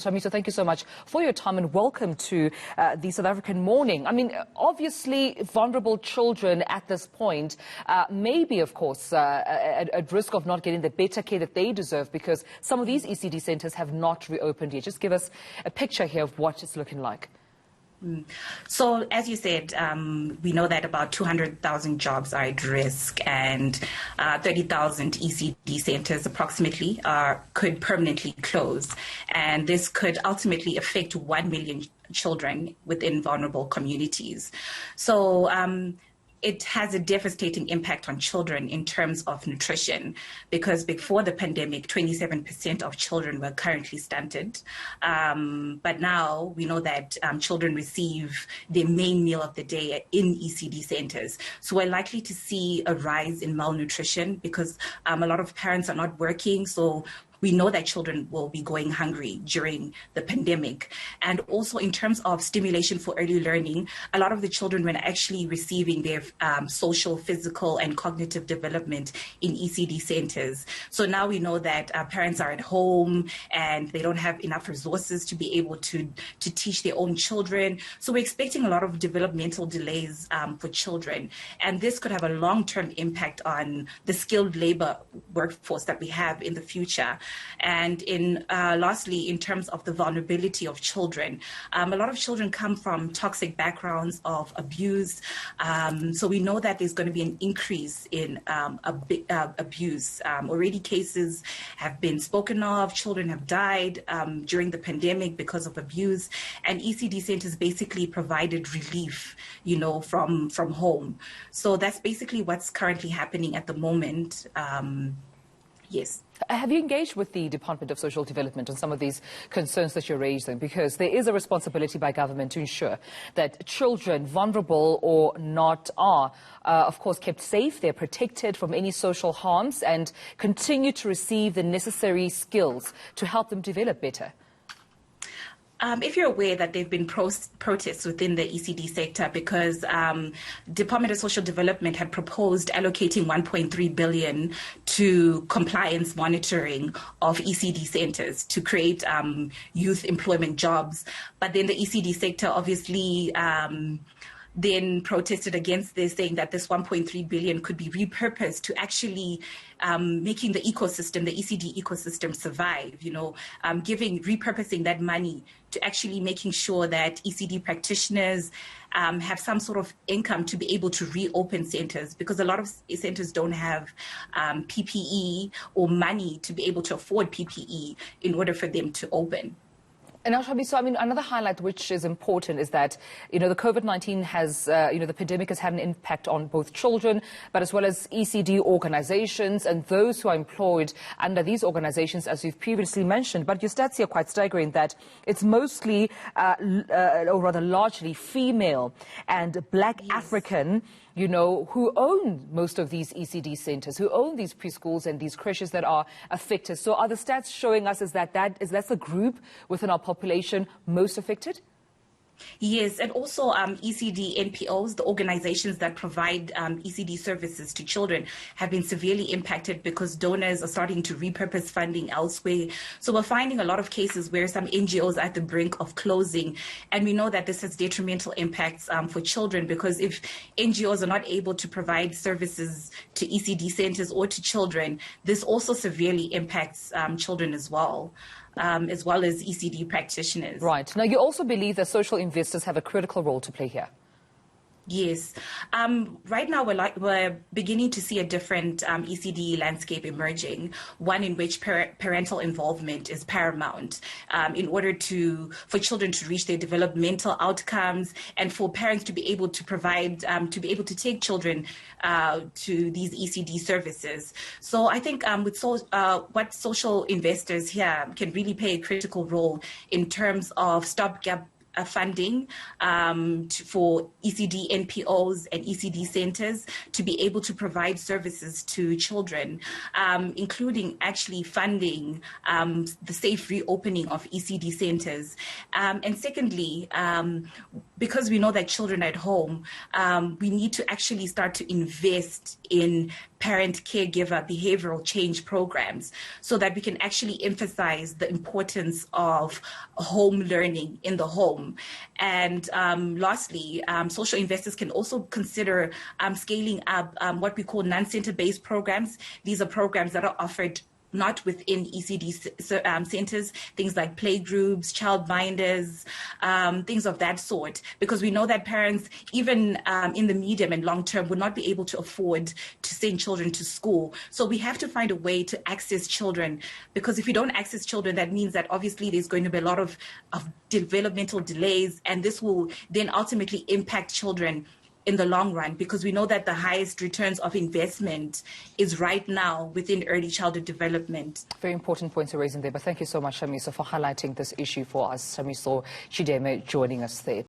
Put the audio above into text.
Shamiso, thank you so much for your time and welcome to the South African morning. I mean, obviously, vulnerable children at this point may be, of course, at risk of not getting the better care that they deserve because some of these ECD centres have not reopened yet. Just give us a picture here of what it's looking like. So, as you said, we know that about 200,000 jobs are at risk and 30,000 ECD centres approximately could permanently close. And this could ultimately affect 1 million children within vulnerable communities. So, it has a devastating impact on children in terms of nutrition because before the pandemic, 27% of children were currently stunted. But now we know that children receive their main meal of the day in ECD centers. So we're likely to see a rise in malnutrition because a lot of parents are not working. So we know that children will be going hungry during the pandemic. And also in terms of stimulation for early learning, a lot of the children were actually receiving their social, physical, and cognitive development in ECD centers. So now we know that parents are at home and they don't have enough resources to be able to teach their own children. So we're expecting a lot of developmental delays for children. And this could have a long-term impact on the skilled labor workforce that we have in the future. And lastly, in terms of the vulnerability of children, a lot of children come from toxic backgrounds of abuse. So we know that there's going to be an increase in abuse. Already cases have been spoken of. Children have died during the pandemic because of abuse. And ECD centers basically provided relief, from home. So that's basically what's currently happening at the moment. Yes. Have you engaged with the Department of Social Development on some of these concerns that you're raising? Because there is a responsibility by government to ensure that children, vulnerable or not, are, of course, kept safe. They're protected from any social harms and continue to receive the necessary skills to help them develop better. If you're aware that there have been protests within the ECD sector because Department of Social Development had proposed allocating 1.3 billion to compliance monitoring of ECD centers to create youth employment jobs. But then the ECD sector obviously then protested against this, saying that this 1.3 billion could be repurposed to actually making the ecosystem, the ECD ecosystem survive, repurposing that money to actually making sure that ECD practitioners have some sort of income to be able to reopen centers because a lot of centers don't have PPE or money to be able to afford PPE in order for them to open. And now, Shamiso, another highlight which is important is that, the COVID-19 has, the pandemic has had an impact on both children, but as well as ECD organizations and those who are employed under these organizations, as you've previously mentioned. But your stats here are quite staggering that it's mostly, or rather largely, female and Black African, who own most of these ECD centers, who own these preschools and these creches that are affected. So are the stats showing us that's the group within our population most affected? Yes, and also ECD NPOs, the organizations that provide ECD services to children, have been severely impacted because donors are starting to repurpose funding elsewhere. So we're finding a lot of cases where some NGOs are at the brink of closing. And we know that this has detrimental impacts for children because if NGOs are not able to provide services to ECD centers or to children, this also severely impacts children as well as ECD practitioners. Right. Now, you also believe that social investors have a critical role to play here. Yes. Right now, we're beginning to see a different ECD landscape emerging, one in which parental involvement is paramount in order for children to reach their developmental outcomes and for parents to be able to provide, to be able to take children to these ECD services. So I think what social investors here can really play a critical role in terms of stopgap funding for ECD NPOs and ECD centers to be able to provide services to children, including actually funding the safe reopening of ECD centers. And secondly, because we know that children are at home, we need to actually start to invest in parent caregiver behavioral change programs so that we can actually emphasize the importance of home learning in the home. And lastly, social investors can also consider scaling up what we call non-center based programs. These are programs that are offered not within ECD centers, things like playgroups, childminders, things of that sort, because we know that parents, even in the medium and long term, would not be able to afford to send children to school. So we have to find a way to access children, because if you don't access children, that means that obviously there's going to be a lot of developmental delays, and this will then ultimately impact children in the long run, because we know that the highest returns of investment is right now within early childhood development. Very important points you're raising there, but thank you so much, Shamiso, for highlighting this issue for us. Shamiso Chideme joining us there.